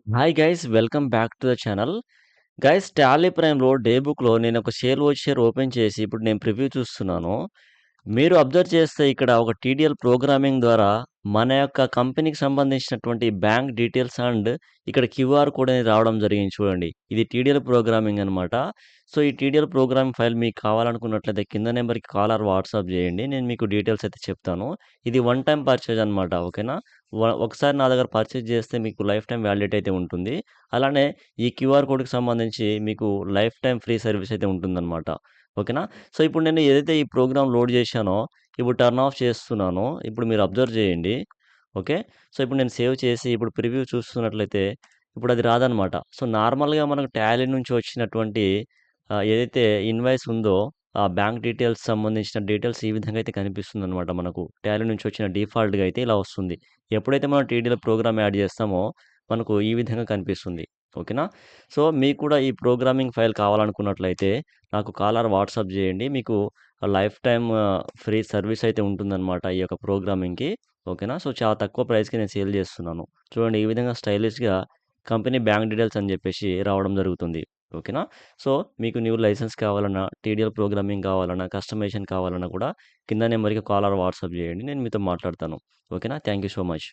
Hi guys welcome back to the channel. Guys Tally ప్రైమ్‌లో day బుక్‌లో నేను ఒక షేర్ వాచ్ షేర్ ఓపెన్ చేసి ఇప్పుడు నేను ప్రివ్యూ చూస్తున్నాను. మీరు అబ్జర్వ్ చేస్తే ఇక్కడ ఒక టీడీఎల్ ప్రోగ్రామింగ్ ద్వారా మన యొక్క కంపెనీకి సంబంధించినటువంటి బ్యాంక్ డీటెయిల్స్ అండ్ ఇక్కడ క్యూఆర్ కోడ్ అనేది రావడం జరిగింది చూడండి. ఇది టీడీఎల్ ప్రోగ్రామింగ్ అనమాట. సో, ఈ టీడీఎల్ ప్రోగ్రామింగ్ ఫైల్ మీకు కావాలనుకున్నట్లయితే కింద నెంబర్‌కి కాల్ ఆర్ వాట్సాప్ చేయండి. నేను మీకు డీటెయిల్స్ అయితే చెప్తాను. ఇది వన్ టైమ్ పర్చేజ్ అనమాట. ఓకేనా? ఒకసారి నా దగ్గర పర్చేజ్ చేస్తే మీకు లైఫ్ టైమ్ వ్యాలిడిటీ అయితే ఉంటుంది. అలానే ఈ క్యూఆర్ కోడ్‌కి సంబంధించి మీకు లైఫ్ టైమ్ ఫ్రీ సర్వీస్ అయితే ఉంటుందనమాట. ఓకేనా? సో, ఇప్పుడు నేను ఏదైతే ఈ ప్రోగ్రామ్ లోడ్ చేశానో, ఇప్పుడు టర్న్ ఆఫ్ చేస్తున్నాను. ఇప్పుడు మీరు అబ్జర్వ్ చేయండి. ఓకే. సో, ఇప్పుడు నేను సేవ్ చేసి ఇప్పుడు ప్రివ్యూ చూస్తున్నట్లయితే ఇప్పుడు అది రాదనమాట. సో, నార్మల్‌గా మనకు టాలీ నుంచి వచ్చినటువంటి ఏదైతే ఇన్వాయిస్ ఉందో, ఆ బ్యాంక్ డీటెయిల్స్ సంబంధించిన డీటెయిల్స్ ఈ విధంగా అయితే కనిపిస్తుందనమాట మనకు. టాలీ నుంచి వచ్చిన డిఫాల్ట్‌గా అయితే ఇలా వస్తుంది. ఎప్పుడైతే మనం టీడీలో ప్రోగ్రామ్ యాడ్ చేస్తామో, మనకు ఈ విధంగా కనిపిస్తుంది. ఓకేనా? సో, మీకు కూడా ఈ ప్రోగ్రామింగ్ ఫైల్ కావాలనుకున్నట్లయితే నాకు కాల్ ఆర్ వాట్సాప్ చేయండి. మీకు లైఫ్ టైమ్ ఫ్రీ సర్వీస్ అయితే ఉంటుందనమాట ఈ యొక్క ప్రోగ్రామింగ్‌కి. ఓకేనా? సో, చాలా తక్కువ ప్రైస్‌కి నేను సేల్ చేస్తున్నాను. చూడండి ఈ విధంగా స్టైలిష్‌గా కంపెనీ బ్యాంక్ డీటెయిల్స్ అని చెప్పేసి రావడం జరుగుతుంది. ఓకేనా? సో, మీకు న్యూ లైసెన్స్ కావాలన్నా, టీడీఎల్ ప్రోగ్రామింగ్ కావాలన్నా, కస్టమైజేషన్ కావాలన్నా కూడా కింద నెంబర్‌కి కాల్ ఆర్ వాట్సాప్ చేయండి. నేను మీతో మాట్లాడతాను. ఓకేనా? Thank you so much.